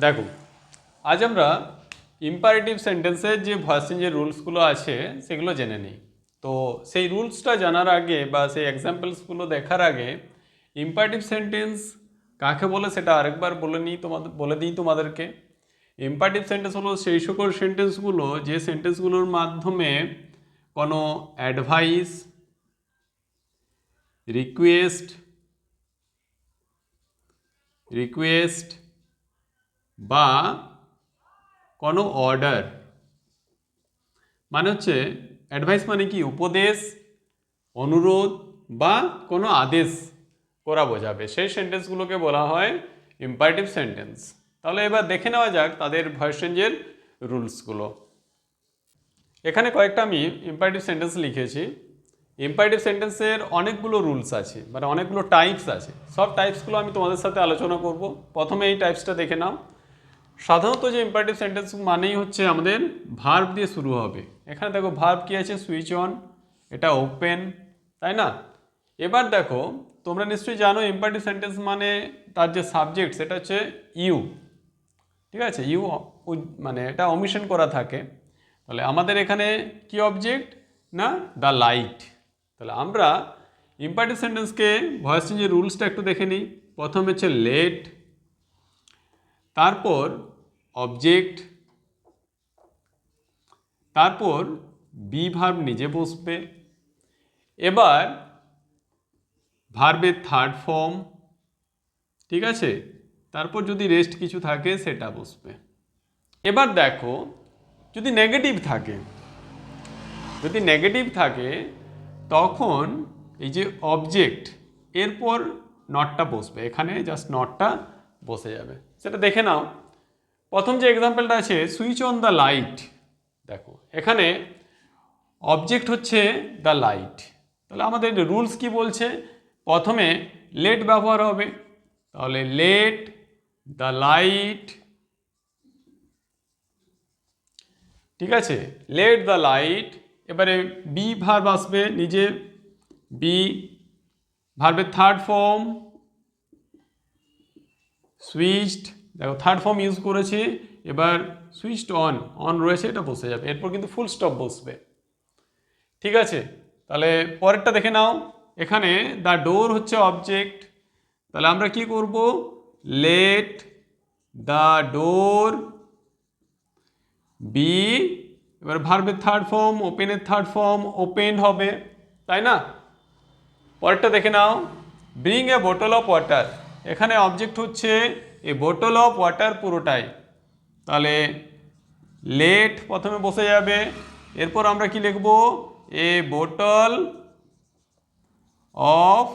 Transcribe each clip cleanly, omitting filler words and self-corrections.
দেখো, আজ আমরা ইম্পারেটিভ সেন্টেন্সের যে ভয়েস চেঞ্জের রুলসগুলো আছে সেগুলো জেনে নিই। তো সেই রুলসটা জানার আগে বা সেই এক্সাম্পলসগুলো দেখার আগে ইম্পারেটিভ সেন্টেন্স কাকে বলে সেটা আরেকবার বলে দিই তোমাদেরকে। ইম্পারেটিভ সেন্টেন্স হলো সেই সকল সেন্টেন্সগুলো যে সেন্টেন্সগুলোর মাধ্যমে কোনো অ্যাডভাইস, রিকোয়েস্ট বা কোনো অর্ডার, মানে হচ্ছে অ্যাডভাইস মানে কি উপদেশ, অনুরোধ বা কোনো আদেশ করা বোঝাবে, সেই সেন্টেন্সগুলোকে বলা হয় ইম্পারেটিভ সেন্টেন্স। তাহলে এবার দেখে নেওয়া যাক তাদের ভয়েস চেঞ্জের রুলসগুলো। এখানে কয়েকটা আমি ইম্পারেটিভ সেন্টেন্স লিখেছি। ইম্পারেটিভ সেন্টেন্সের অনেকগুলো রুলস আছে, মানে অনেকগুলো টাইপস আছে। সব টাইপসগুলো আমি তোমাদের সাথে আলোচনা করব। প্রথমে এই টাইপসটা দেখে নাও। সাধারণত যে ইম্পারেটিভ সেন্টেন্স মানেই হচ্ছে আমাদের ভার্ব দিয়ে শুরু হবে। এখানে দেখো ভার্ব কি আছে, সুইচ অন, এটা ওপেন, তাই না? এবার দেখো, তোমরা নিশ্চয়ই জানো ইম্পারেটিভ সেন্টেন্স মানে তার যে সাবজেক্ট সেটা হচ্ছে ইউ। ঠিক আছে, ইউ মানে এটা ওমিশন করা থাকে। তাহলে আমাদের এখানে কি অবজেক্ট না, দ্য লাইট। তাহলে আমরা ইম্পারেটিভ সেন্টেন্সকে ভয়েস চেঞ্জের রুলসটা একটু দেখে নিই। প্রথম হচ্ছে লেট, তারপর অবজেক্ট, তারপর বি ভার্ব নিজে বসবে, এবার ভার্বের থার্ড ফর্ম, ঠিক আছে, তারপর যদি রেস্ট কিছু থাকে সেটা বসবে। এবার দেখো, যদি নেগেটিভ থাকে তখন এই যে অবজেক্ট এরপর নটটা বসবে, এখানে জাস্ট নটটা বসে যাবে, সেটা দেখে নাও। প্রথম যে এক্সাম্পলটা আছে সুইচ অন দ্য লাইট, দেখো এখানে অবজেক্ট হচ্ছে দ্য লাইট। তাহলে আমাদের রুলস কি বলছে, প্রথমে লেট ব্যবহার হবে। তাহলে লেট দ্য লাইট, ঠিক আছে, লেট দ্য লাইট। এবারে বি ভার্ব আসবে নিজে, বি ভার্বের থার্ড ফর্ম সুইচড, দেখো থার্ড ফর্ম ইউজ করেছি। এবার সুইচড অন রয়েছে, এটা বসে যাবে, এরপর কিন্তু ফুল স্টপ বসবে। ঠিক আছে, তাহলে পরেরটা দেখে নাও। এখানে দ্য ডোর হচ্ছে অবজেক্ট, তাহলে আমরা কি করব, লেট দ্য ডোর বি, এবার ভার্বের থার্ড ফর্ম ওপেনের থার্ড ফর্ম ওপেনড হবে, তাই না? পরেরটা দেখে নাও, bring a bottle of water, এখানে অবজেক্ট হচ্ছে এ বোটল অফ ওয়াটার পুরোটাই। তাহলে লেট প্রথমে বসে যাবে, এরপর আমরা কি লিখব, এ বোটল অফ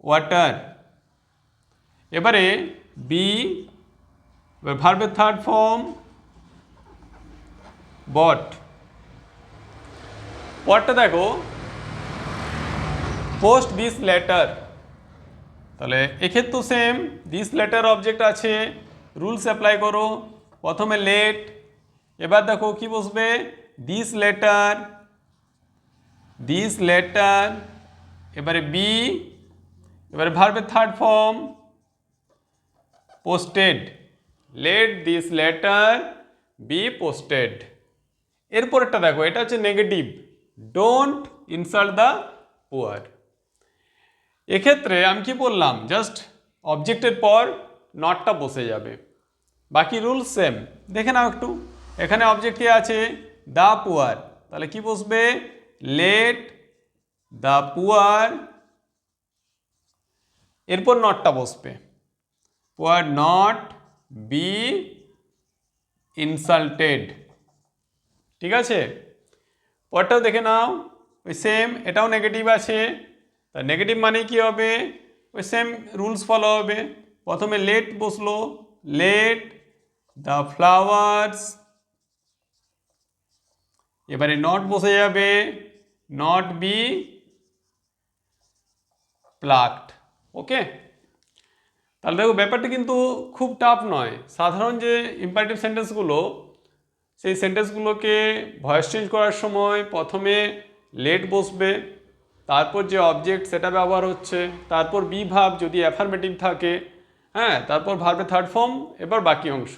ওয়াটার। এবারে বি, ভার্বের থার্ড ফর্ম বট। পরটা দেখো, পোস্ট দিস লেটার, তাহলে এক্ষেত্রেও সেম, দিস লেটার অবজেক্ট আছে, রুলস অ্যাপ্লাই করো। প্রথমে লেট, এবার দেখো কি বসবে, দিস লেটার, এবারে বি, এবারে ভার্বের third form posted, let this letter be posted. এরপরটা দেখো, এটা হচ্ছে negative, don't insult the poor. এক্ষেত্রে আমি কি বললাম, জাস্ট অবজেক্টের পর নটটা বসে যাবে, বাকি রুল সেম। দেখে নাও একটু, এখানে অবজেক্ট কি আছে, দ্য পুয়ার, তাহলে কি বসবে, লেট দ্য পুয়ার, এরপর নটটা বসবে, পুয়ার নট বি ইনসাল্টেড। ঠিক আছে, পরটাও দেখে নাও, ওই সেম, এটাও নেগেটিভ আছে। তা নেগেটিভ মানে কি হবে, ওই সেম রুলস ফলো হবে। প্রথমে লেট বসলো, লেট দ্য ফ্লাওয়ার্স, এবারে নট বসে যাবে, নট বি প্লাকড। ওকে, তাহলে দেখো ব্যাপারটা কিন্তু খুব টাফ নয়। সাধারণ যে ইম্পারেটিভ সেন্টেন্সগুলো, সেই সেন্টেন্সগুলোকে ভয়েস চেঞ্জ করার সময় প্রথমে লেট বসবে, তারপর যে অবজেক্ট সেটা ব্যবহার হচ্ছে, তারপর বি ভার্ব যদি অ্যাফার্মেটিভ থাকে, হ্যাঁ, তারপর ভার্বের থার্ড ফর্ম, এবার বাকি অংশ।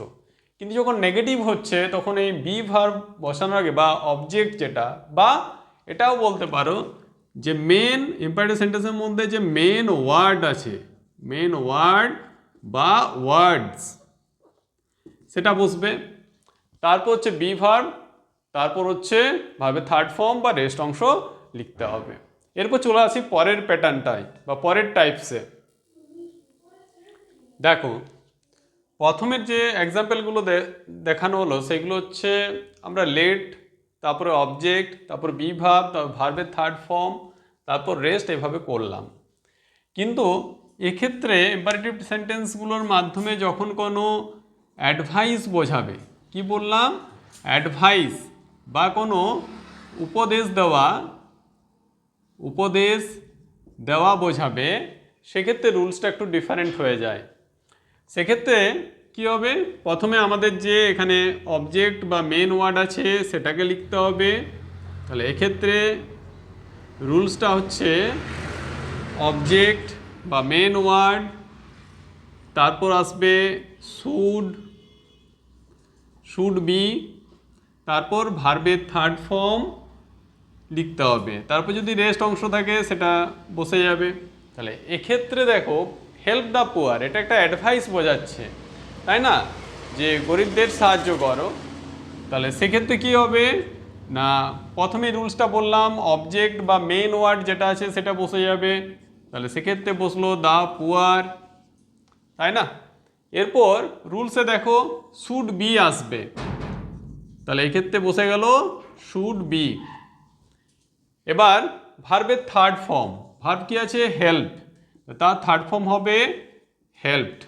কিন্তু যখন নেগেটিভ হচ্ছে তখন এই বি ভার্ব বসানোর আগে বা অবজেক্ট যেটা, বা এটাও বলতে পারো যে মেন ইম্পারেটিভ সেন্টেন্সের মধ্যে যে মেন ওয়ার্ড আছে, মেন ওয়ার্ড বা ওয়ার্ডস, সেটা বসবে। তারপর হচ্ছে বি ভার্ব, তারপর হচ্ছে ভার্বের থার্ড ফর্ম বা রেস্ট অংশ লিখতে হবে। এরপর চলে আসি পরের প্যাটার্নটায় বা পরের টাইপসে। দেখো, প্রথমের যে এক্সাম্পলগুলো দেখানো হলো সেগুলো হচ্ছে আমরা লেট, তারপরে অবজেক্ট, তারপর বি ভার্ব, তারপর ভার্বের থার্ড ফর্ম, তারপর রেস্ট, এভাবে করলাম। কিন্তু এক্ষেত্রে ইম্পারেটিভ সেন্টেন্সগুলোর মাধ্যমে যখন কোনো অ্যাডভাইস বোঝাবে, কি বললাম, অ্যাডভাইস বা কোনো উপদেশ দেওয়া বোঝাবে, সেক্ষেত্রে রুলসটা একটু ডিফারেন্ট হয়ে যায়। সেক্ষেত্রে কি হবে, প্রথমে আমাদের যে এখানে অবজেক্ট বা মেন ওয়ার্ড আছে সেটাকে লিখতে হবে। তাহলে এক্ষেত্রে রুলসটা হচ্ছে অবজেক্ট বা মেন ওয়ার্ড, তারপর আসবে শুড বি, তারপর ভার্বের থার্ড ফর্ম লিখতে হবে, তারপর যদি রেস্ট অংশ থাকে সেটা বসে যাবে। তাহলে এক্ষেত্রে দেখো, হেল্প দ্য পুয়ার, এটা একটা অ্যাডভাইস বোঝাচ্ছে, তাই না, যে গরিবদের সাহায্য করো। তাহলে সেক্ষেত্রে কি হবে না, প্রথমে রুলসটা বললাম অবজেক্ট বা মেন ওয়ার্ড যেটা আছে সেটা বসে যাবে। তাহলে সেক্ষেত্রে বসলো দ্য পুয়ার, তাই না। এরপর রুলসে দেখো শুড বি আসবে, তাহলে এক্ষেত্রে বসে গেল শুড বি। এবার ভার্বের থার্ড ফর্ম, ভার্ব কি আছে, হেল্প, তার থার্ড ফর্ম হবে হেল্পড,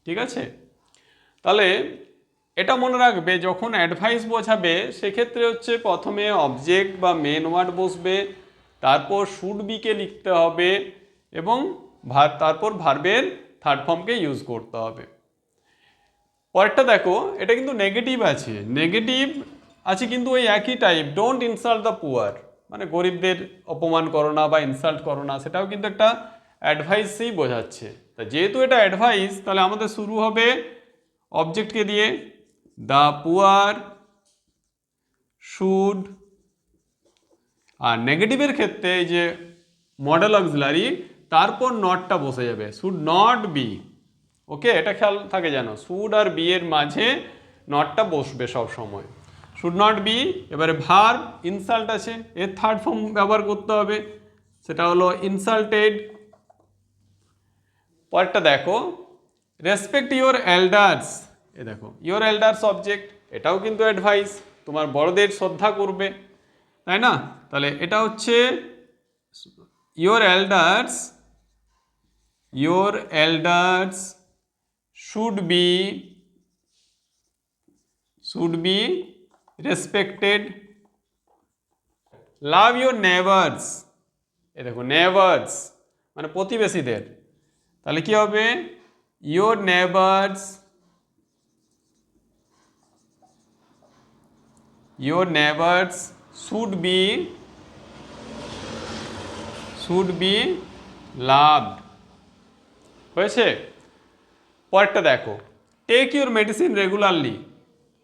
ঠিক আছে। তাহলে এটা মনে রাখবে, যখন অ্যাডভাইস বোঝাবে সেক্ষেত্রে হচ্ছে প্রথমে অবজেক্ট বা মেন ওয়ার্ড বসবে, তারপর শুড বিকে লিখতে হবে এবং তারপর ভার্বের থার্ড ফর্মকে ইউজ করতে হবে। পরেরটা দেখো, এটা কিন্তু নেগেটিভ আছে কিন্তু ওই একই type, don't insult the poor, মানে গরিবদের অপমান করো না বা ইনসাল্ট করো না, সেটাও কিন্তু একটা অ্যাডভাইসই বোঝাচ্ছে। তা যেহেতু এটা অ্যাডভাইস, তাহলে আমাদের শুরু হবে অবজেক্টকে দিয়ে, দ্য পুয়ার শুড, আর নেগেটিভের ক্ষেত্রে এই যে মডেল অক্সিলারি, তারপর নটটা বসে যাবে, শুড নট বি। ওকে, এটা খেয়াল থাকে যেন শুড আর বি এর মাঝে নটটা বসবে সব সময়, শুড নট বি। এবারে ভার্ব ইনসাল্ট আছে, এর থার্ড ফর্ম ব্যবহার করতে হবে, সেটা হলো ইনসাল্টেড। পরেরটা দেখো, রেসপেক্ট ইওর এল্ডার্স, এ দেখো ইওর এল্ডার্স অবজেক্ট, এটাও কিন্তু অ্যাডভাইস, তোমার বড়দের শ্রদ্ধা করবে, তাই না। তাহলে এটা হচ্ছে your elders should be respected. Love your neighbours, এ দেখো নেবার্স মানে প্রতিবেশীদের, তাহলে কি হবে, your neighbours should be loved, হয়েছে। পরেরটা দেখো, টেক ইওর মেডিসিন রেগুলারলি,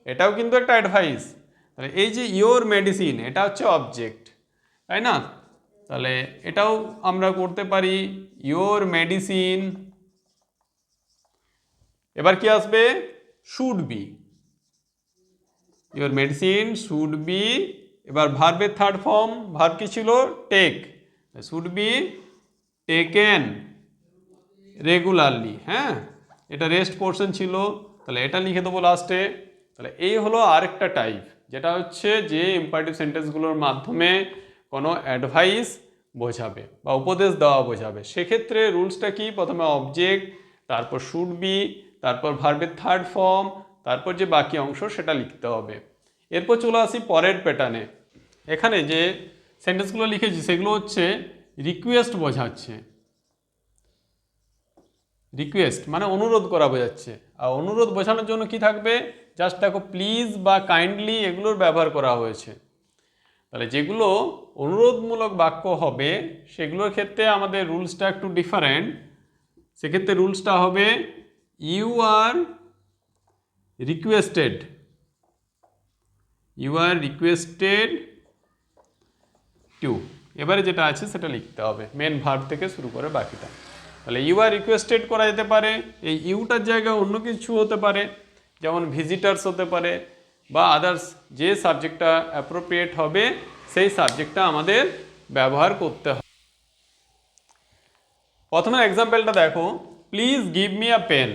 এটাও কিন্তু একটা অ্যাডভাইস। তাহলে এই যে ইওর মেডিসিন, এটা হচ্ছে অবজেক্ট, তাই না। তাহলে এটাও আমরা করতে পারি ইওর মেডিসিন। এবার কি আসবে, should be, your medicine should be. এবার ভার্বের থার্ড ফর্ম, ভার্ব কি ছিল, take, should be taken regularly. হ্যাঁ, এটা রেস্ট পোর্শন ছিল, তাহলে এটা লিখে দেবো লাস্টে। তাহলে এই হলো আরেকটা টাইপ, যেটা হচ্ছে যে ইম্পারেটিভ সেন্টেন্সগুলোর মাধ্যমে কোনো অ্যাডভাইস বোঝাবে বা উপদেশ দেওয়া বোঝাবে। সেক্ষেত্রে রুলসটা কি, প্রথমে অবজেক্ট, তারপর শুড বি, তারপর ভার্বের থার্ড ফর্ম, তারপর যে বাকি অংশ সেটা লিখতে হবে। এরপর চলে আসি পরের প্যাটার্নে। এখানে যে সেন্টেন্সগুলো লিখেছি সেগুলো হচ্ছে রিকোয়েস্ট বোঝাচ্ছে, রিকোয়েস্ট মানে অনুরোধ করা বোঝাচ্ছে। আর অনুরোধ বোঝানোর জন্য কি থাকবে, জাস্ট দেখো প্লিজ বা কাইন্ডলি, এগুলোর ব্যবহার করা হয়েছে। তাহলে যেগুলো অনুরোধমূলক বাক্য হবে সেগুলোর ক্ষেত্রে আমাদের রুলসটা একটু ডিফারেন্ট। সেক্ষেত্রে রুলসটা হবে you are requested, you are requested to, এবারে যেটা আছে সেটা লিখতে হবে, মেন ভার্ব থেকে শুরু করে বাকিটা। তাহলে ইউ আর রিকোয়েস্টেড করা যেতে পারে, এই ইউটার জায়গায় অন্য কিছু হতে পারে, যেমন ভিজিটার্স হতে পারে বা আদার্স, যে সাবজেক্টটা অ্যাপ্রোপ্রিয়েট হবে সেই সাবজেক্টটা আমাদের ব্যবহার করতে হবে। প্রথমে এক্সাম্পলটা দেখো, please give me a pen,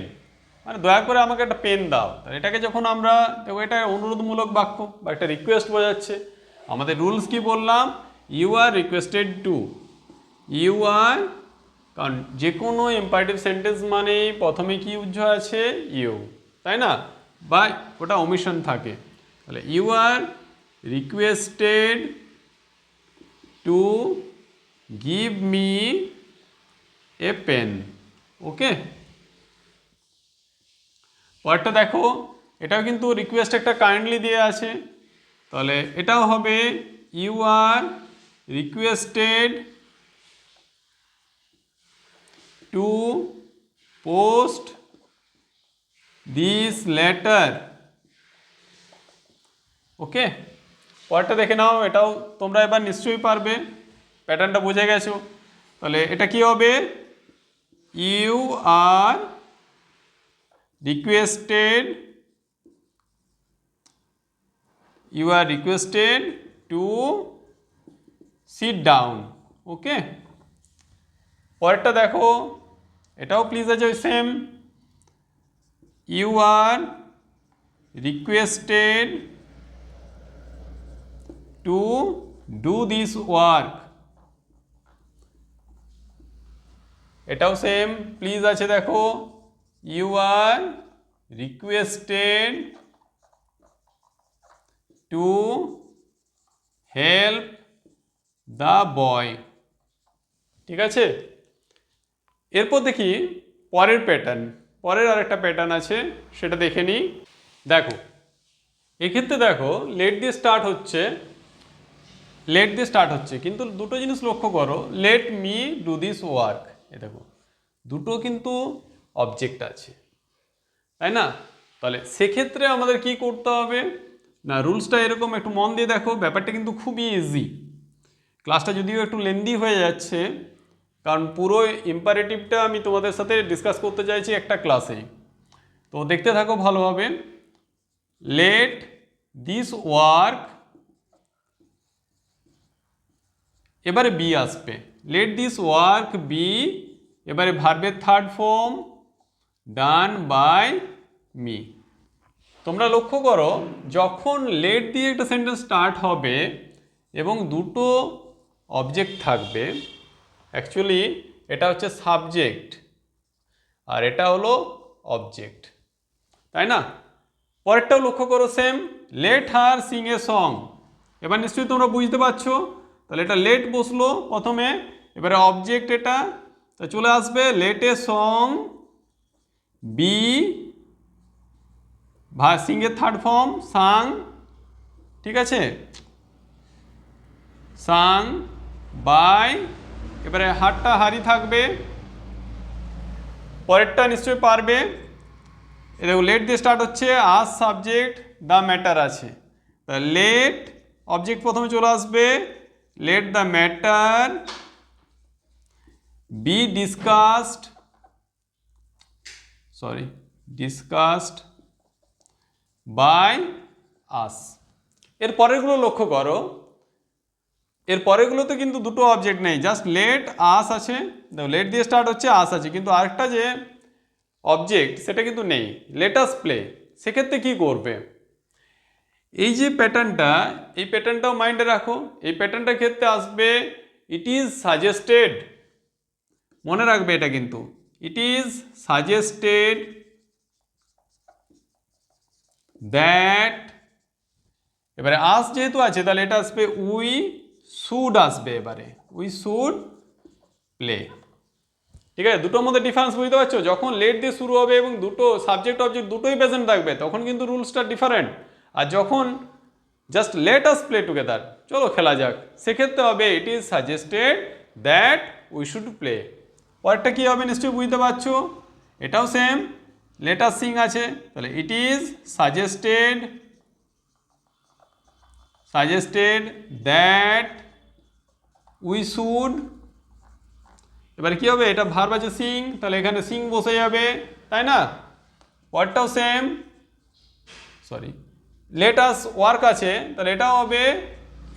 মানে দয়া করে আমাকে একটা পেন দাও। তাহলে এটাকে যখন আমরা দেখো, এটা অনুরোধমূলক বাক্য বা একটা রিকোয়েস্ট বোঝাচ্ছে। আমাদের রুলস কি বললাম, you are requested to, you are, কারণ যে কোনো ইম্পারেটিভ সেন্টেন্স মানেই প্রথমে কি উজ্জ আছে, ইউ, তাই না, বা ওটা ওমিশন থাকে। তাহলে you are requested to give me a pen, okay. পরেরটা দেখো, এটাও কিন্তু রিকোয়েস্ট একটা কাইন্ডলি দিয়ে আছে, তাহলে এটাও হবে you are requested to post this letter, okay. পরেরটা দেখে নাও, এটাও তোমরা এবার নিশ্চয়ই পারবে, প্যাটার্নটা বুঝে গেছো। তাহলে এটা কি হবে, you are requested, you are requested to sit down, okay. পরেরটা দেখো, এটাও প্লিজ আছে ওই same, you are requested to do this work, এটাও সেম প্লিজ আছে, দেখো you are requested to help the boy, ঠিক আছে। এরপর দেখি পরের প্যাটার্ন, পরের আরেকটা প্যাটার্ন আছে সেটা দেখে নিই। দেখো এক্ষেত্রে দেখো লেট দিয়ে স্টার্ট হচ্ছে, লেট দিয়ে স্টার্ট হচ্ছে, কিন্তু দুটো জিনিস লক্ষ্য করো, let me do this work, এ দেখো দুটো কিন্তু অবজেক্ট আছে, তাই না। তাহলে সেক্ষেত্রে আমাদের কি করতে হবে না, রুলসটা এরকম, একটু মন দিয়ে দেখো, ব্যাপারটা কিন্তু খুবই ইজি। ক্লাসটা যদিও একটু লেন্দি হয়ে যাচ্ছে, কারণ পুরো ইম্পারেটিভটা আমি তোমাদের সাথে ডিসকাস করতে চাইছি একটা ক্লাসে, তো দেখতে থাকো ভালোভাবে। লেট দিস ওয়ার্ক, এবারে বি আসবে, লেট দিস ওয়ার্ক বি, এবারে ভার্বের third form done by me. তোমরা লক্ষ্য করো, যখন লেট দিয়ে একটা সেন্টেন্স স্টার্ট হবে এবং দুটো অবজেক্ট থাকবে, অ্যাকচুয়ালি এটা হচ্ছে সাবজেক্ট আর এটা হলো অবজেক্ট, তাই না। পরেরটাও লক্ষ্য করো same, let her Singh a song, এবার নিশ্চয়ই তোমরা বুঝতে পারছো। তাহলে এটা লেট বসলো প্রথমে, এবারে অবজেক্ট এটা, তা চলে আসবে let a song be, sing এর থার্ড ফর্ম সাং, ঠিক আছে, সাং বাই, এবারে হারটা হারি থাকবে। পরেরটা নিশ্চয়ই পারবে, দেখো লেট দিয়ে স্টার্ট হচ্ছে, আজ সাবজেক্ট দ্য ম্যাটার আছে, তা লেট অবজেক্ট প্রথমে চলে আসবে, let the matter be discussed, sorry discussed by us. এর পরেরগুলো লক্ষ্য করো, এর পরেরগুলোতে কিন্তু দুটো অবজেক্ট নেই, জাস্ট লেট আস আছে, দেখো লেট দিয়ে স্টার্ট হচ্ছে, আস আছে, কিন্তু আরেকটা যে অবজেক্ট সেটা কিন্তু নেই, লেট আস প্লে। সেক্ষেত্রে কি করবে, এই যে প্যাটার্নটা, এই প্যাটার্নটাও মাইন্ডে রাখো, এই প্যাটার্নটার ক্ষেত্রে আসবে ইট ইজ সাজেস্টেড, মনে রাখবে এটা কিন্তু, ইট ইজ সাজেস্টেড দ্যাট, এবারে আস যেহেতু আছে তাহলে এটা আসবে উই শুড আসবে, এবারে উই শুড প্লে, ঠিক আছে। দুটোর মধ্যে ডিফারেন্স বুঝতে পারছো, যখন লেট দিয়ে শুরু হবে এবং দুটো সাবজেক্ট অবজেক্ট দুটোই প্রেজেন্ট থাকবে তখন কিন্তু রুলসটা ডিফারেন্ট, আর যখন just let us play together, চলো খেলা যাক, সেক্ষেত্রে হবে it is suggested that we should play, পরেরটা কী হবে নিশ্চয়ই বুঝতে পারছো, এটাও সেম, লেট আস সিং আছে, তাহলে ইট is suggested that we should, এবারে কী হবে, এটা ভার্ব আছে সিং, তাহলে এখানে সিং বসে যাবে, তাই না? পরেরটাও same, sorry, let us work আছে, তাহলে এটাও হবে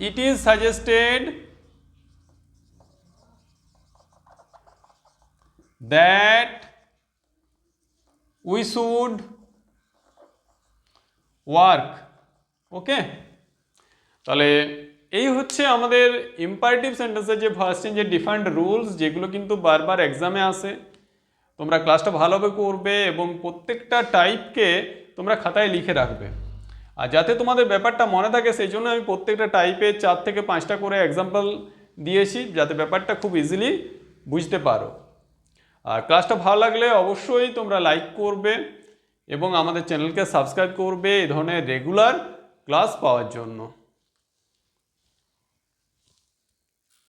it is suggested that we should work. Okay, তাহলে এই হচ্ছে আমাদের ইম্পারেটিভ সেন্টেন্সের যে ভার্স্টের যে ডিফারেন্ট রুলস, যেগুলো কিন্তু বারবার এক্সামে আসে। তোমরা ক্লাসটা ভালোভাবে করবে এবং প্রত্যেকটা টাইপকে তোমরা খাতায় লিখে রাখবে, আর যাতে তোমাদের ব্যাপারটা মনে থাকে সেই জন্য আমি প্রত্যেকটা টাইপে 4 থেকে 5টা করে এক্সাম্পল দিয়েছি, যাতে ব্যাপারটা খুব ইজিলি বুঝতে পারো। আর ক্লাসটা ভালো লাগলে অবশ্যই তোমরা লাইক করবে এবং আমাদের চ্যানেলকে সাবস্ক্রাইব করবে এই ধরনের রেগুলার ক্লাস পাওয়ার জন্য।